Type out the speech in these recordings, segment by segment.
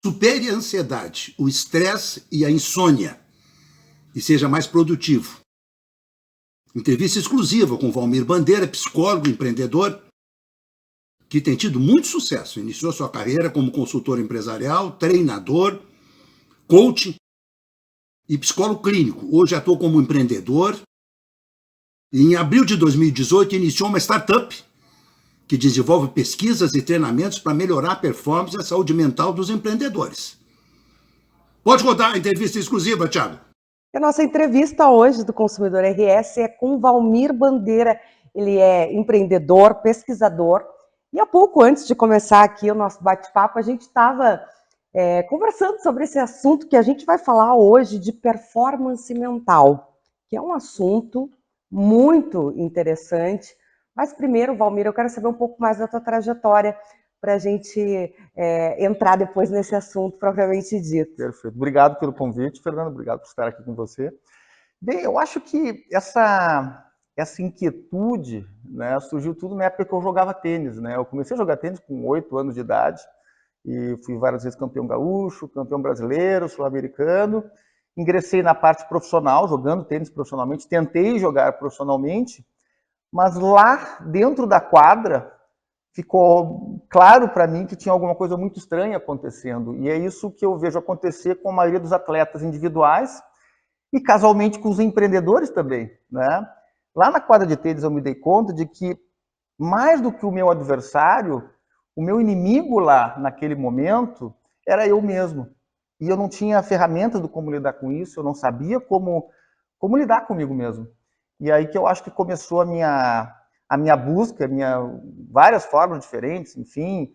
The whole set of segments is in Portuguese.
Supere a ansiedade, o estresse e a insônia e seja mais produtivo. Entrevista exclusiva com Valmir Bandeira, psicólogo, empreendedor, que tem tido muito sucesso. Iniciou sua carreira como consultor empresarial, treinador, coach e psicólogo clínico. Hoje atua como empreendedor e em abril de 2018 iniciou uma startup que desenvolve pesquisas e treinamentos para melhorar a performance e a saúde mental dos empreendedores. Pode rodar a entrevista exclusiva, Thiago. A nossa entrevista hoje do Consumidor RS é com Valmir Bandeira. Ele é empreendedor, pesquisador. E há pouco antes de começar aqui o nosso bate-papo, a gente estava conversando sobre esse assunto que a gente vai falar hoje de performance mental, que é um assunto muito interessante. Mas primeiro, Valmir, eu quero saber um pouco mais da tua trajetória para a gente entrar depois nesse assunto propriamente dito. Perfeito. Obrigado pelo convite, Fernando. Obrigado por estar aqui com você. Bem, eu acho que essa inquietude, né, surgiu tudo na época que eu jogava tênis, né? Eu comecei a jogar tênis com 8 anos de idade e fui várias vezes campeão gaúcho, campeão brasileiro, sul-americano. Ingressei na parte profissional, jogando tênis profissionalmente, tentei jogar profissionalmente, mas lá dentro da quadra ficou claro para mim que tinha alguma coisa muito estranha acontecendo. E é isso que eu vejo acontecer com a maioria dos atletas individuais e casualmente com os empreendedores também, né? Lá na quadra de tênis eu me dei conta de que mais do que o meu adversário, o meu inimigo lá naquele momento era eu mesmo. E eu não tinha ferramentas de como lidar com isso, eu não sabia como lidar comigo mesmo. E aí que eu acho que começou a minha busca, várias formas diferentes, enfim,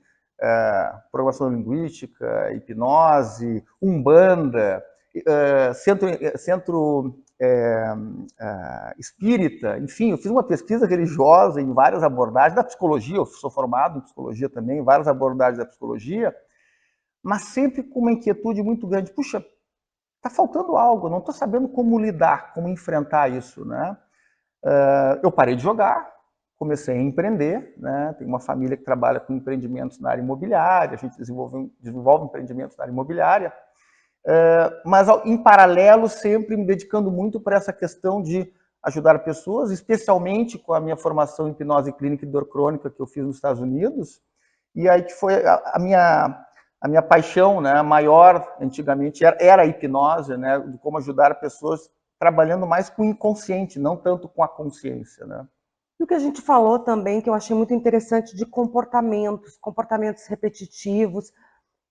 programação linguística, hipnose, umbanda, centro espírita, enfim, eu fiz uma pesquisa religiosa em várias abordagens da psicologia, eu sou formado em psicologia também, várias abordagens da psicologia, mas sempre com uma inquietude muito grande. Puxa, está faltando algo, eu não estou sabendo como lidar, como enfrentar isso, né? Eu parei de jogar, comecei a empreender, né? Tenho uma família que trabalha com empreendimentos na área imobiliária, a gente desenvolve empreendimentos na área imobiliária, mas em paralelo sempre me dedicando muito para essa questão de ajudar pessoas, especialmente com a minha formação em hipnose clínica e dor crônica que eu fiz nos Estados Unidos, e aí que foi a minha paixão, né, maior antigamente era a hipnose, né, de como ajudar pessoas trabalhando mais com o inconsciente, não tanto com a consciência, né. E o que a gente falou também, que eu achei muito interessante, de comportamentos repetitivos.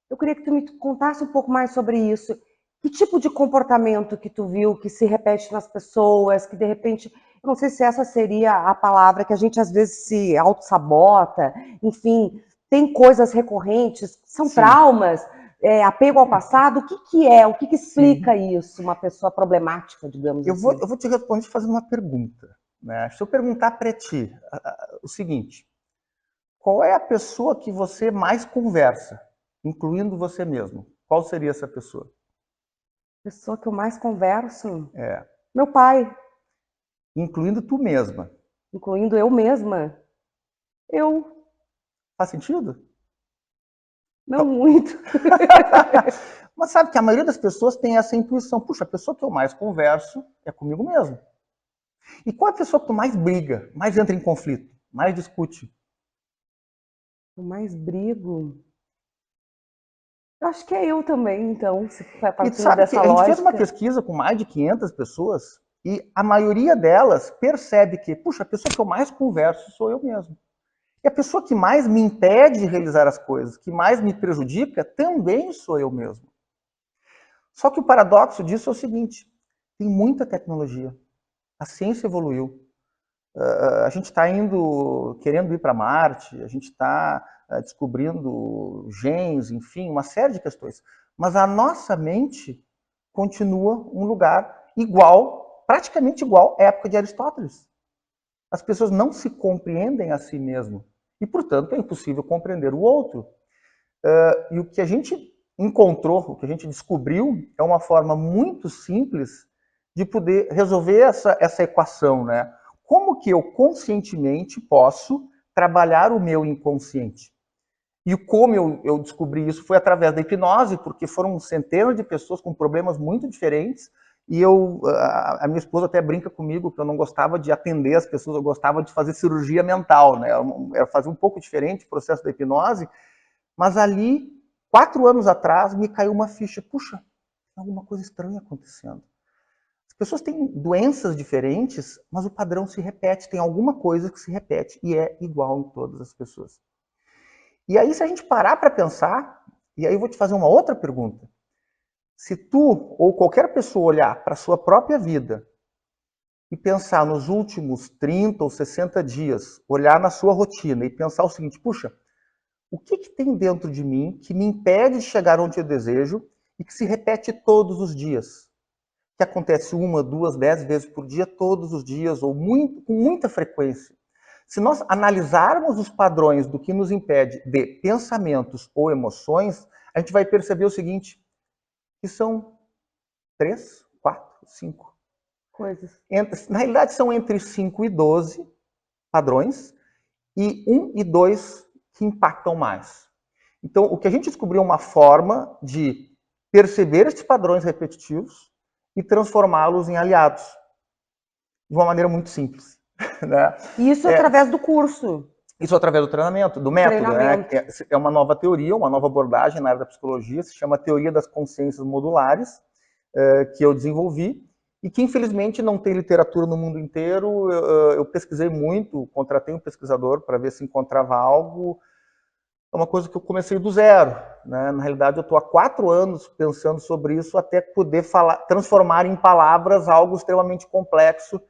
Eu queria que tu me contasse um pouco mais sobre isso. Que tipo de comportamento que tu viu que se repete nas pessoas, que de repente, eu não sei se essa seria a palavra, que a gente às vezes se auto-sabota, enfim, tem coisas recorrentes, são Sim. Traumas, apego ao passado. O que é? O que explica isso, uma pessoa problemática, digamos Eu assim? vou te responder fazendo uma pergunta, né? Se eu perguntar para ti o seguinte, qual é a pessoa que você mais conversa, incluindo você mesmo? Qual seria essa pessoa? A pessoa que eu mais converso? É, Meu pai, incluindo tu mesma. incluindo eu mesma. Eu, Faz sentido? não muito. Mas sabe que a maioria das pessoas tem essa intuição. Puxa, a pessoa que eu mais converso é comigo mesmo. E qual é a pessoa que tu mais briga, mais entra em conflito, mais discute? Eu mais brigo. Eu acho que é eu também, então, se E tu partindo sabe que dessa a gente fez uma lógica. pesquisa com mais de 500 pessoas e a maioria delas percebe que, puxa, a pessoa que eu mais converso sou eu mesmo. E a pessoa que mais me impede de realizar as coisas, que mais me prejudica, também sou eu mesmo. Só que o paradoxo disso é o seguinte, tem muita tecnologia, a ciência evoluiu, a gente está querendo ir para Marte, a gente está descobrindo genes, enfim, uma série de questões. Mas a nossa mente continua um lugar igual, praticamente igual à época de Aristóteles. As pessoas não se compreendem a si mesmo e, portanto, é impossível compreender o outro. E o que a gente encontrou, o que a gente descobriu, é uma forma muito simples de poder resolver essa equação, né? Como que eu conscientemente posso trabalhar o meu inconsciente? E como eu descobri isso foi através da hipnose, porque foram centenas de pessoas com problemas muito diferentes, e a minha esposa até brinca comigo que eu não gostava de atender as pessoas, eu gostava de fazer cirurgia mental, né? Era fazer um pouco diferente o processo da hipnose, mas ali, 4 anos atrás, me caiu uma ficha. Puxa, tem alguma coisa estranha acontecendo. As pessoas têm doenças diferentes, mas o padrão se repete, tem alguma coisa que se repete e é igual em todas as pessoas. E aí, se a gente parar para pensar, e aí eu vou te fazer uma outra pergunta. Se tu ou qualquer pessoa olhar para a sua própria vida e pensar nos últimos 30 ou 60 dias, olhar na sua rotina e pensar o seguinte, puxa, o que tem dentro de mim que me impede de chegar onde eu desejo e que se repete todos os dias? Que acontece 1, 2, 10 vezes por dia, todos os dias, ou com muita frequência. Se nós analisarmos os padrões do que nos impede de pensamentos ou emoções, a gente vai perceber o seguinte, que são 3, 4, 5 coisas. Na realidade, são entre 5 e 12 padrões, e 1 e 2 que impactam mais. Então, o que a gente descobriu é uma forma de perceber esses padrões repetitivos e transformá-los em aliados, de uma maneira muito simples. Né? Isso através do curso. Isso através do treinamento, do método. Treinamento. Né? É uma nova teoria, uma nova abordagem na área da psicologia, se chama Teoria das Consciências Modulares, que eu desenvolvi, e que infelizmente não tem literatura no mundo inteiro. Eu pesquisei muito, contratei um pesquisador para ver se encontrava algo. É uma coisa que eu comecei do zero. Né? Na realidade, eu estou há 4 anos pensando sobre isso até poder transformar em palavras algo extremamente complexo,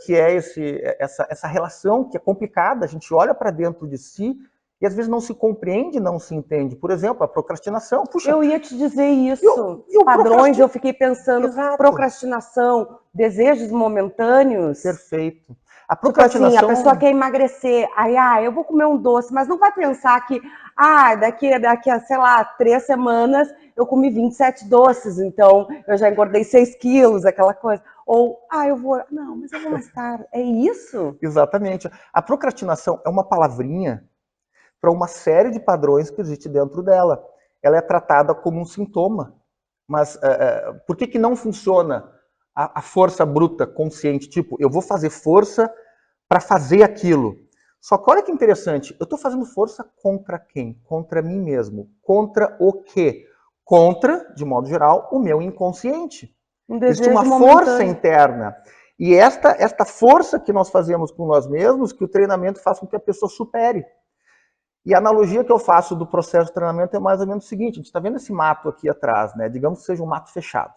que é essa relação que é complicada. A gente olha para dentro de si e às vezes não se compreende, não se entende. Por exemplo, a procrastinação. Puxa, eu ia te dizer isso. Padrões, eu fiquei pensando, exato. Procrastinação, desejos momentâneos. Perfeito. A procrastinação... Tipo assim, a pessoa quer emagrecer, aí, eu vou comer um doce, mas não vai pensar que, daqui a, sei lá, 3 semanas eu comi 27 doces, então eu já engordei 6 quilos, aquela coisa. Ou, mas eu vou mais tarde. É isso? Exatamente. A procrastinação é uma palavrinha para uma série de padrões que existe dentro dela. Ela é tratada como um sintoma. Mas por que não funciona a força bruta, consciente? Tipo, eu vou fazer força para fazer aquilo. Só que olha que interessante, eu estou fazendo força contra quem? Contra mim mesmo. Contra o quê? Contra, de modo geral, o meu inconsciente. Existe uma força interna. E esta força que nós fazemos com nós mesmos, que o treinamento faz com que a pessoa supere. E a analogia que eu faço do processo de treinamento é mais ou menos o seguinte, a gente está vendo esse mato aqui atrás, né? Digamos que seja um mato fechado.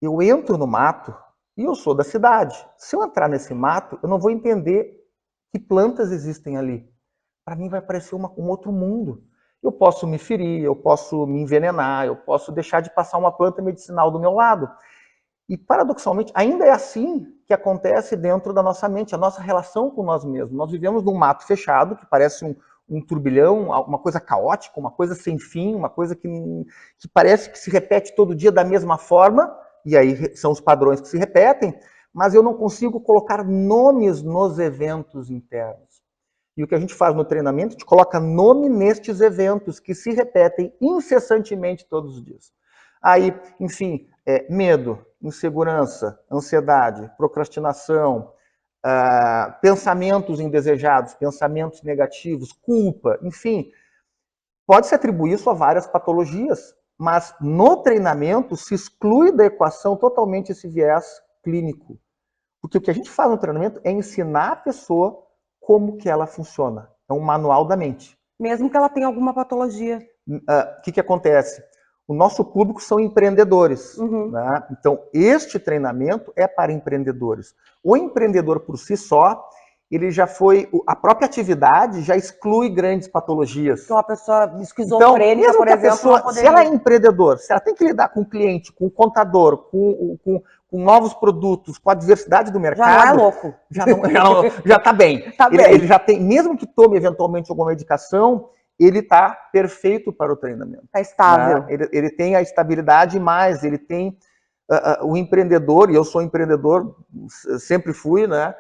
Eu entro no mato e eu sou da cidade. Se eu entrar nesse mato, eu não vou entender que plantas existem ali. Para mim vai parecer um outro mundo. Eu posso me ferir, eu posso me envenenar, eu posso deixar de passar uma planta medicinal do meu lado. E, paradoxalmente, ainda é assim que acontece dentro da nossa mente, a nossa relação com nós mesmos. Nós vivemos num mato fechado, que parece um turbilhão, uma coisa caótica, uma coisa sem fim, uma coisa que parece que se repete todo dia da mesma forma, e aí são os padrões que se repetem, mas eu não consigo colocar nomes nos eventos internos. E o que a gente faz no treinamento, a gente coloca nome nestes eventos que se repetem incessantemente todos os dias. Aí, enfim, medo, insegurança, ansiedade, procrastinação, pensamentos indesejados, pensamentos negativos, culpa, enfim. Pode-se atribuir isso a várias patologias, mas no treinamento se exclui da equação totalmente esse viés clínico. Porque o que a gente faz no treinamento é ensinar a pessoa como que ela funciona. É um manual da mente. Mesmo que ela tenha alguma patologia. O que acontece? O nosso público são empreendedores. Uhum. Né? Então, este treinamento é para empreendedores. O empreendedor por si só, ele já foi... A própria atividade já exclui grandes patologias. Então, a pessoa esquizofrênica, então, por exemplo, pessoa, se ela é empreendedor, se ela tem que lidar com o cliente, com o contador, com novos produtos, com a diversidade do mercado... Já não é louco. Já está bem. Tá bem. Ele já tem, mesmo que tome eventualmente alguma medicação, ele está perfeito para o treinamento. Está estável. Né? Ele tem a estabilidade mais, ele tem o empreendedor, e eu sou empreendedor, sempre fui, né?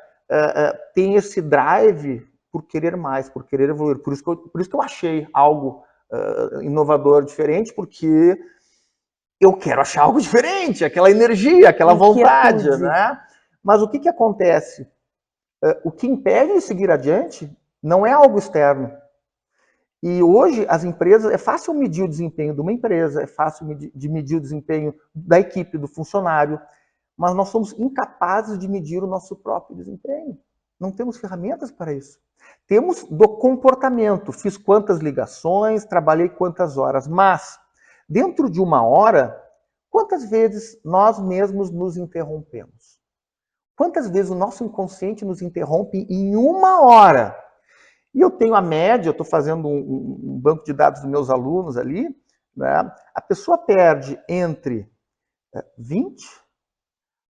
Tem esse drive por querer mais, por querer evoluir. Por isso que eu achei algo inovador, diferente, porque eu quero achar algo diferente, aquela energia, aquela vontade, né? Mas o que acontece? O que impede de seguir adiante não é algo externo. E hoje as empresas, é fácil medir o desempenho de uma empresa, é fácil de medir o desempenho da equipe, do funcionário, mas nós somos incapazes de medir o nosso próprio desempenho. Não temos ferramentas para isso. Temos do comportamento, fiz quantas ligações, trabalhei quantas horas, mas dentro de uma hora, quantas vezes nós mesmos nos interrompemos? Quantas vezes o nosso inconsciente nos interrompe em uma hora? E eu tenho a média, eu estou fazendo um banco de dados dos meus alunos ali, né? A pessoa perde entre 20,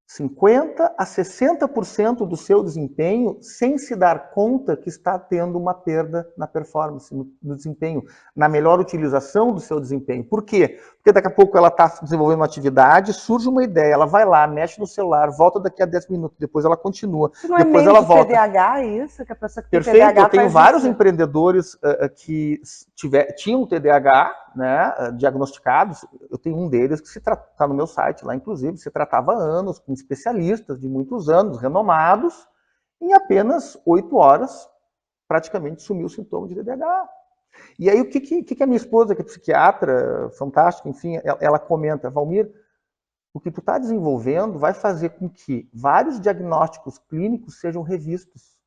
50 a 60% do seu desempenho sem se dar conta que está tendo uma perda na performance, no desempenho, na melhor utilização do seu desempenho. Por quê? Porque daqui a pouco ela está desenvolvendo uma atividade, surge uma ideia, ela vai lá, mexe no celular, volta daqui a 10 minutos, depois ela continua, Não é depois meio ela de volta. TDAH isso? Que a pessoa que tem Perfeito, TDAH eu tenho faz vários isso. empreendedores que tinham TDAH, né, diagnosticados. Eu tenho um deles que está no meu site lá, inclusive, se tratava há anos, com especialistas de muitos anos, renomados, em apenas 8 horas, praticamente sumiu o sintoma de TDAH. E aí o que a minha esposa, que é psiquiatra, fantástica, enfim, ela comenta, Valmir, o que tu está desenvolvendo vai fazer com que vários diagnósticos clínicos sejam revistos.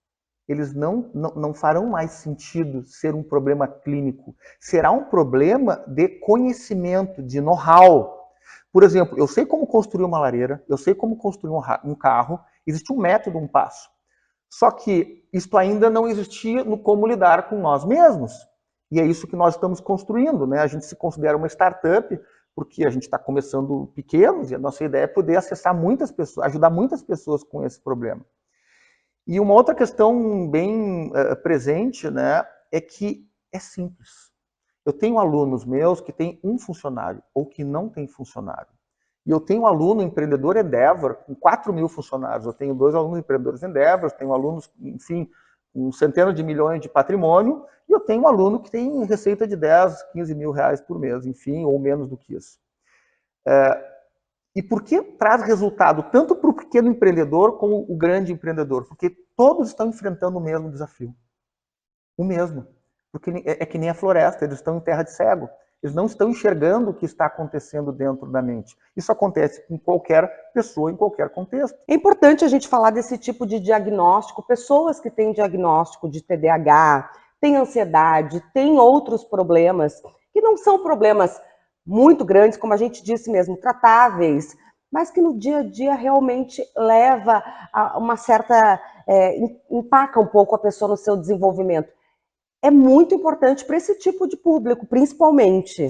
Eles não farão mais sentido ser um problema clínico. Será um problema de conhecimento, de know-how. Por exemplo, eu sei como construir uma lareira, eu sei como construir um carro, existe um método, um passo. Só que isto ainda não existia no como lidar com nós mesmos. E é isso que nós estamos construindo, né? A gente se considera uma startup porque a gente está começando pequenos e a nossa ideia é poder acessar muitas pessoas, ajudar muitas pessoas com esse problema. E uma outra questão bem presente, né, é que é simples. Eu tenho alunos meus que têm um funcionário ou que não tem funcionário. E eu tenho um aluno empreendedor Endeavor com 4.000 funcionários. Eu tenho 2 alunos empreendedores Endeavor, tenho alunos, enfim, com centenas de milhões de patrimônio, e eu tenho um aluno que tem receita de 10, 15 mil reais por mês, enfim, ou menos do que isso. E por que traz resultado tanto para o pequeno empreendedor como o grande empreendedor? Porque todos estão enfrentando o mesmo desafio. O mesmo. Porque é que nem a floresta, eles estão em terra de cego. Eles não estão enxergando o que está acontecendo dentro da mente. Isso acontece com qualquer pessoa, em qualquer contexto. É importante a gente falar desse tipo de diagnóstico. Pessoas que têm diagnóstico de TDAH, têm ansiedade, têm outros problemas, que não são problemas muito grandes, como a gente disse mesmo, tratáveis, mas que no dia a dia realmente leva a uma certa... empaca um pouco a pessoa no seu desenvolvimento. É muito importante para esse tipo de público, principalmente.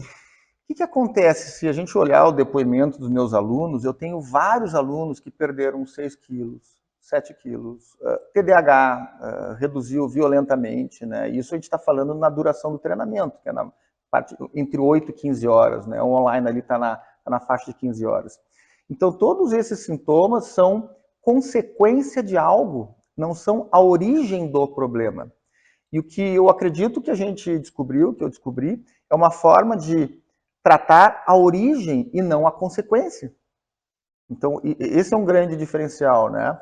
O que acontece se a gente olhar o depoimento dos meus alunos? Eu tenho vários alunos que perderam 6 quilos, 7 quilos. TDAH reduziu violentamente, né? Isso a gente está falando na duração do treinamento, que é na parte entre 8 e 15 horas, né? O online ali está na faixa de 15 horas. Então, todos esses sintomas são consequência de algo, não são a origem do problema. E o que eu acredito que a gente descobriu, que eu descobri, é uma forma de tratar a origem e não a consequência. Então, esse é um grande diferencial, né?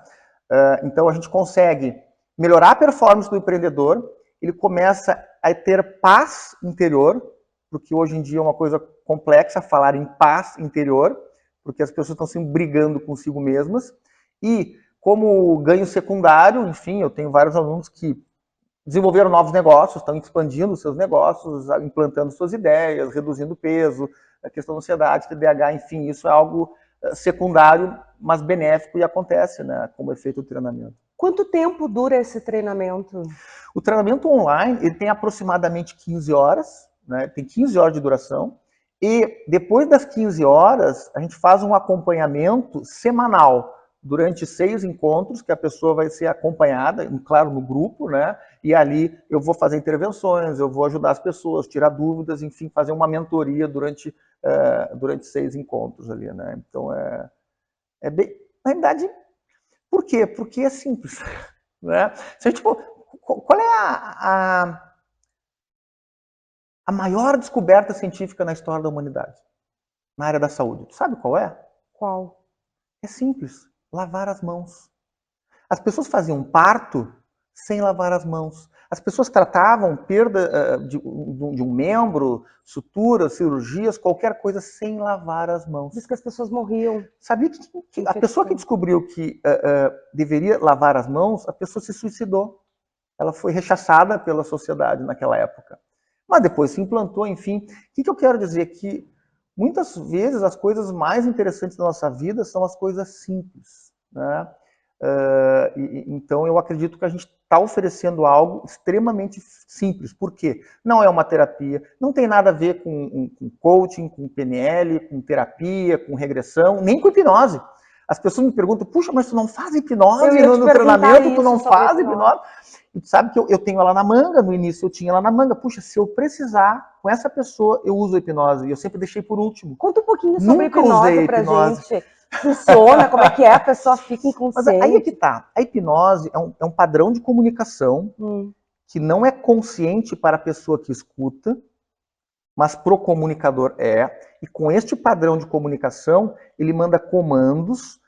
Então, a gente consegue melhorar a performance do empreendedor, ele começa a ter paz interior, porque hoje em dia é uma coisa complexa falar em paz interior, porque as pessoas estão sempre brigando consigo mesmas, e como ganho secundário, enfim, eu tenho vários alunos que desenvolveram novos negócios, estão expandindo seus negócios, implantando suas ideias, reduzindo peso, a questão da ansiedade, TDAH, enfim, isso é algo secundário, mas benéfico e acontece, né, como efeito do treinamento. Quanto tempo dura esse treinamento? O treinamento online, ele tem aproximadamente 15 horas, né, tem 15 horas de duração, e depois das 15 horas, a gente faz um acompanhamento semanal, durante 6 encontros, que a pessoa vai ser acompanhada, claro, no grupo, né? E ali eu vou fazer intervenções, eu vou ajudar as pessoas, tirar dúvidas, enfim, fazer uma mentoria durante 6 encontros ali, né? Então, é bem... Na realidade, por quê? Porque é simples, né? Se a gente Qual é a maior descoberta científica na história da humanidade? Na área da saúde. Tu sabe qual é? Qual? É simples. Lavar as mãos. As pessoas faziam parto sem lavar as mãos. As pessoas tratavam perda de um membro, suturas, cirurgias, qualquer coisa sem lavar as mãos. Diz que as pessoas morriam. Sabia que a pessoa que descobriu que deveria lavar as mãos, a pessoa se suicidou. Ela foi rechaçada pela sociedade naquela época. Mas depois se implantou, enfim. O que eu quero dizer? Que muitas vezes as coisas mais interessantes da nossa vida são as coisas simples, né? Então eu acredito que a gente está oferecendo algo extremamente simples. Por quê? Não é uma terapia, não tem nada a ver com coaching, com PNL, com terapia, com regressão, nem com hipnose. As pessoas me perguntam, puxa, mas tu não faz hipnose no treinamento, tu não faz hipnose? E tu sabe que eu tenho ela na manga, no início eu tinha ela na manga. Puxa, se eu precisar, com essa pessoa, eu uso a hipnose. E eu sempre deixei por último. Conta um pouquinho sobre hipnose pra gente. Funciona, como é que a pessoa fica inconsciente? Mas aí é que tá. A hipnose é um padrão de comunicação que não é consciente para a pessoa que escuta, mas pro comunicador é. E com este padrão de comunicação, ele manda comandos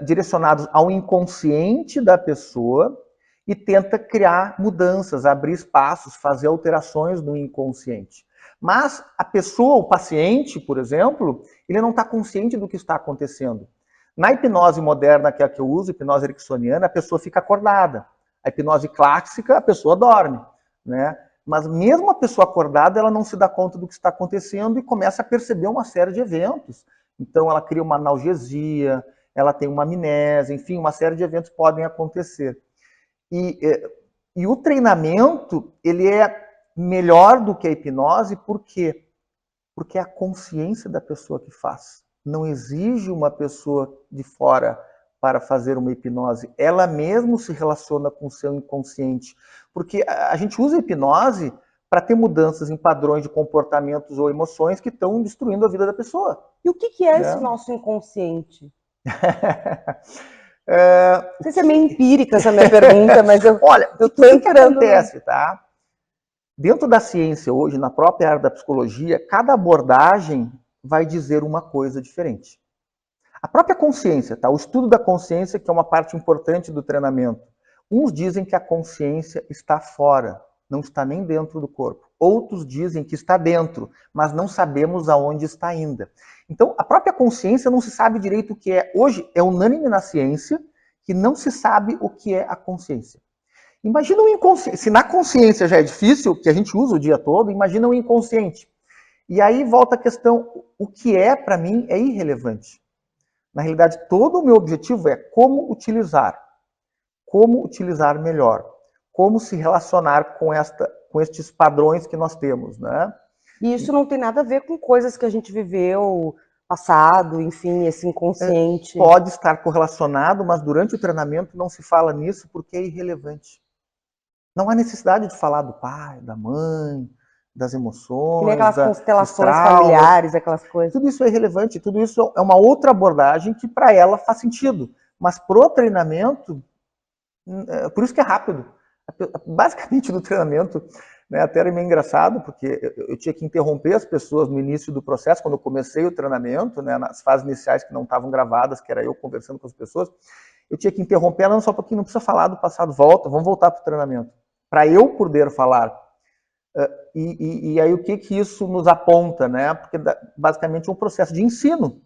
direcionados ao inconsciente da pessoa e tenta criar mudanças, abrir espaços, fazer alterações no inconsciente. Mas a pessoa, o paciente, por exemplo, ele não está consciente do que está acontecendo. Na hipnose moderna, que é a que eu uso, hipnose ericksoniana, a pessoa fica acordada. A hipnose clássica, a pessoa dorme, né? Mas mesmo a pessoa acordada, ela não se dá conta do que está acontecendo e começa a perceber uma série de eventos. Então ela cria uma analgesia, ela tem uma amnésia, enfim, uma série de eventos podem acontecer. E o treinamento, ele é melhor do que a hipnose, por quê? Porque é a consciência da pessoa que faz. Não exige uma pessoa de fora para fazer uma hipnose. Ela mesma se relaciona com o seu inconsciente. Porque a gente usa a hipnose para ter mudanças em padrões de comportamentos ou emoções que estão destruindo a vida da pessoa. E o que é esse nosso inconsciente? Não sei se é meio empírica essa minha pergunta, mas olha, o que acontece, tá? Dentro da ciência hoje, na própria área da psicologia, cada abordagem vai dizer uma coisa diferente. A própria consciência, tá? O estudo da consciência, que é uma parte importante do treinamento. Uns dizem que a consciência está fora, não está nem dentro do corpo. Outros dizem que está dentro, mas não sabemos aonde está ainda. Então, a própria consciência não se sabe direito o que é. Hoje é unânime na ciência que não se sabe o que é a consciência. Imagina o inconsciente. Se na consciência já é difícil, que a gente usa o dia todo, imagina o inconsciente. E aí volta a questão, o que é, para mim, é irrelevante. Na realidade, todo o meu objetivo é como utilizar melhor, como se relacionar com estes padrões que nós temos, né? E isso não tem nada a ver com coisas que a gente viveu, passado, enfim, esse inconsciente. Pode estar correlacionado, mas durante o treinamento não se fala nisso porque é irrelevante. Não há necessidade de falar do pai, da mãe, das emoções, que nem aquelas constelações familiares, aquelas coisas. Tudo isso é irrelevante, tudo isso é uma outra abordagem que para ela faz sentido. Mas pro treinamento, por isso que é rápido. Basicamente no treinamento, né, até era meio engraçado, porque eu tinha que interromper as pessoas no início do processo, quando eu comecei o treinamento, né, nas fases iniciais que não estavam gravadas, que era eu conversando com as pessoas, eu tinha que interromper ela, não só porque não precisa falar do passado, vamos voltar para o treinamento. Para eu poder falar. E aí o que isso nos aponta, né? Porque basicamente é um processo de ensino.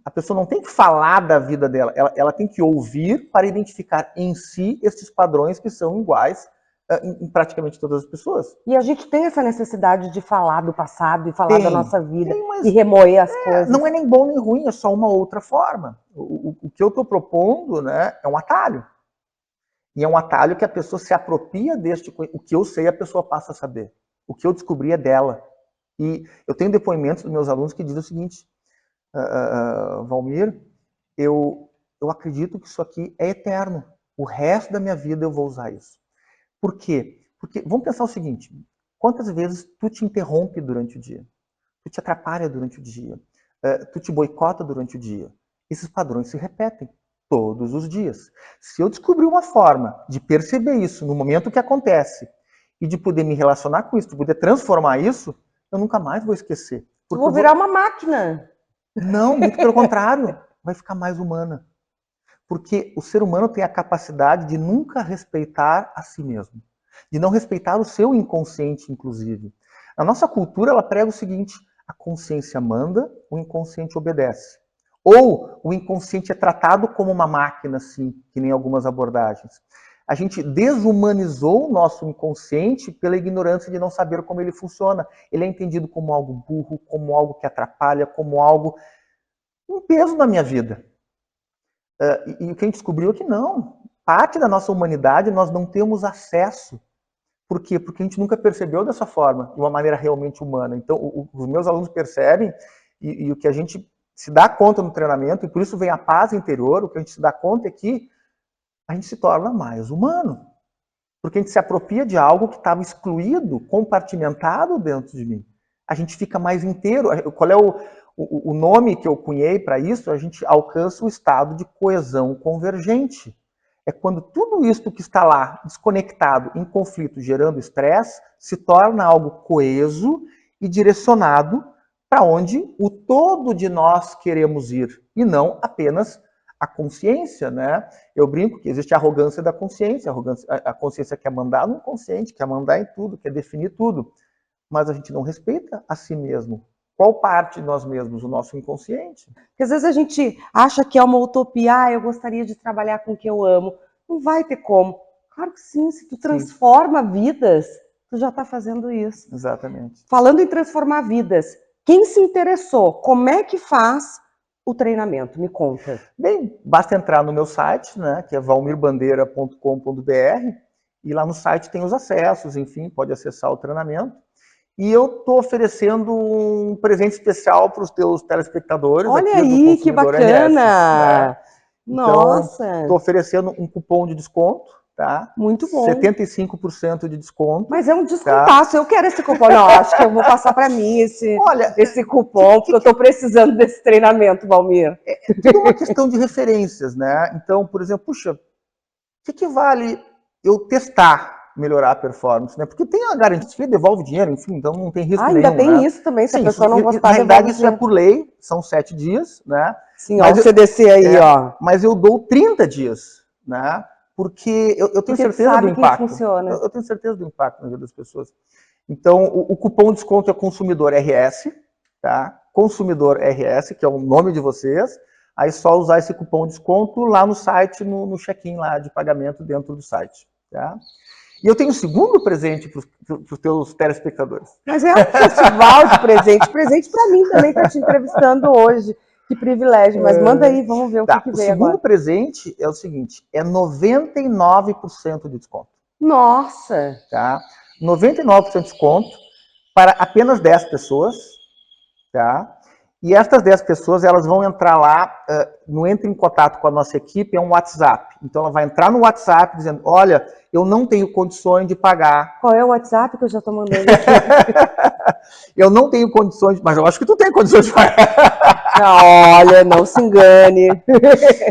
A pessoa não tem que falar da vida dela, ela tem que ouvir para identificar em si esses padrões que são iguais em praticamente todas as pessoas. E a gente tem essa necessidade de falar do passado e falar da nossa vida e remoer as coisas. Não é nem bom nem ruim, é só uma outra forma. O que eu estou propondo, né, é um atalho. E é um atalho que a pessoa se apropria o que eu sei, a pessoa passa a saber. O que eu descobri é dela. E eu tenho depoimentos dos meus alunos que dizem o seguinte, Valmir, eu acredito que isso aqui é eterno. O resto da minha vida eu vou usar isso. Por quê? Porque, vamos pensar o seguinte, quantas vezes tu te interrompe durante o dia? Tu te atrapalha durante o dia? Tu te boicota durante o dia? Esses padrões se repetem. todos os dias. Se eu descobrir uma forma de perceber isso no momento que acontece e de poder me relacionar com isso, de poder transformar isso, eu nunca mais vou esquecer. Eu vou virar uma máquina. Não, muito pelo contrário, vai ficar mais humana. Porque o ser humano tem a capacidade de nunca respeitar a si mesmo, de não respeitar o seu inconsciente, inclusive. A nossa cultura, ela prega o seguinte: a consciência manda, o inconsciente obedece. Ou o inconsciente é tratado como uma máquina, assim, que nem algumas abordagens. A gente desumanizou o nosso inconsciente pela ignorância de não saber como ele funciona. Ele é entendido como algo burro, como algo que atrapalha, como algo, um peso na minha vida. E o que a gente descobriu é que não. Parte da nossa humanidade nós não temos acesso. Por quê? Porque a gente nunca percebeu dessa forma, de uma maneira realmente humana. Então, os meus alunos percebem, e o que a gente se dá conta no treinamento, e por isso vem a paz interior, o que a gente se dá conta é que a gente se torna mais humano. Porque a gente se apropria de algo que estava excluído, compartimentado dentro de mim. A gente fica mais inteiro. Qual é o nome que eu cunhei para isso? A gente alcança o estado de coesão convergente. É quando tudo isso que está lá, desconectado, em conflito, gerando estresse, se torna algo coeso e direcionado para onde o todo de nós queremos ir, e não apenas a consciência, né? Eu brinco que existe a arrogância da consciência, a consciência quer mandar no inconsciente, quer mandar em tudo, quer definir tudo, mas a gente não respeita a si mesmo. Qual parte de nós mesmos? O nosso inconsciente. Porque às vezes a gente acha que é uma utopia, eu gostaria de trabalhar com o que eu amo. Não vai ter como. Claro que sim, se tu transforma vidas, tu já está fazendo isso. Exatamente. Falando em transformar vidas, quem se interessou, como é que faz o treinamento? Me conta. Bem, basta entrar no meu site, né, que é valmirbandeira.com.br, e lá no site tem os acessos, enfim, pode acessar o treinamento. E eu estou oferecendo um presente especial para os teus telespectadores. Olha aqui aí, do que bacana! né? Nossa! Então, estou oferecendo um cupom de desconto, tá? Muito bom. 75% de desconto. Mas é um descontaço, tá? Eu quero esse cupom. Não, acho que eu vou passar para mim esse cupom, porque eu estou precisando desse treinamento, Valmir. É tudo uma questão de referências, né? Então, por exemplo, puxa, o que vale eu testar melhorar a performance, né? Porque tem a garantia, devolve dinheiro, enfim, então não tem risco nenhum. Ainda tem, né? Isso também, se a pessoa não gostar, na realidade, isso é por lei, são 7 dias, né? Sim, mas ó, o CDC aí, ó. Mas eu dou 30 dias, né? Porque eu tenho certeza do impacto. Eu tenho certeza do impacto na vida das pessoas. Então, o cupom de desconto é Consumidor RS, tá? Consumidor RS, que é o nome de vocês. Aí é só usar esse cupom de desconto lá no site, no check-in lá de pagamento dentro do site, tá? E eu tenho um segundo presente para os teus telespectadores. Mas é um festival de presente para mim também, estar te entrevistando hoje. Que privilégio, mas manda aí, vamos ver o que veio agora. O segundo presente é o seguinte, é 99% de desconto. Nossa! Tá? 99% de desconto para apenas 10 pessoas, tá? E estas 10 pessoas, elas vão entrar lá, no Entre em Contato com a nossa equipe, é um WhatsApp. Então, ela vai entrar no WhatsApp dizendo, olha, eu não tenho condições de pagar. Qual é o WhatsApp que eu já estou mandando aqui? Eu não tenho condições, mas eu acho que tu tem condições de pagar. Olha, não se engane.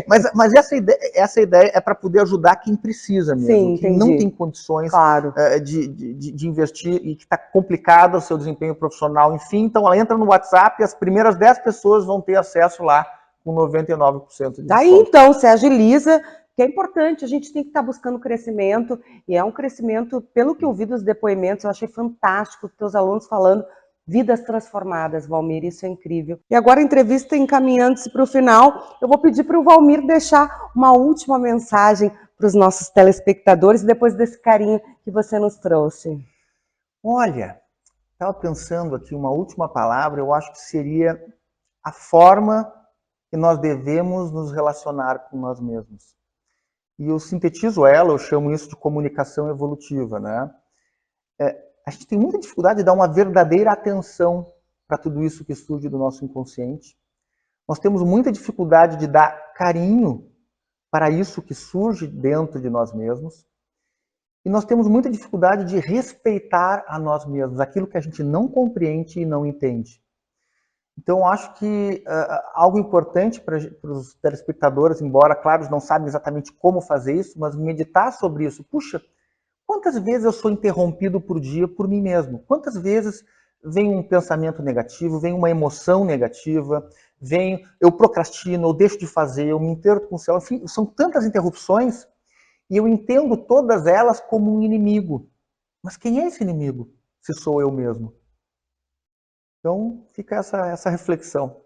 Mas essa ideia é para poder ajudar quem precisa mesmo, quem não tem condições de investir e que está complicado o seu desempenho profissional, enfim. Então, ela entra no WhatsApp e as primeiras 10 pessoas vão ter acesso lá com 99% de desconto. Daí, então, se agiliza, que é importante, a gente tem que estar buscando crescimento, e é um crescimento, pelo que eu vi dos depoimentos, eu achei fantástico, os teus alunos falando, vidas transformadas, Valmir, isso é incrível. E agora a entrevista encaminhando-se para o final, eu vou pedir para o Valmir deixar uma última mensagem para os nossos telespectadores, depois desse carinho que você nos trouxe. Olha, estava pensando aqui, uma última palavra, eu acho que seria a forma que nós devemos nos relacionar com nós mesmos. E eu sintetizo ela, eu chamo isso de comunicação evolutiva, né? A gente tem muita dificuldade de dar uma verdadeira atenção para tudo isso que surge do nosso inconsciente. Nós temos muita dificuldade de dar carinho para isso que surge dentro de nós mesmos. E nós temos muita dificuldade de respeitar a nós mesmos, aquilo que a gente não compreende e não entende. Então, acho que algo importante para os telespectadores, embora, claro, não sabem exatamente como fazer isso, mas meditar sobre isso. Puxa, quantas vezes eu sou interrompido por dia por mim mesmo? Quantas vezes vem um pensamento negativo, vem uma emoção negativa, eu procrastino, eu deixo de fazer, eu me interro com o céu. Enfim, são tantas interrupções e eu entendo todas elas como um inimigo. Mas quem é esse inimigo, se sou eu mesmo? Então, fica essa reflexão.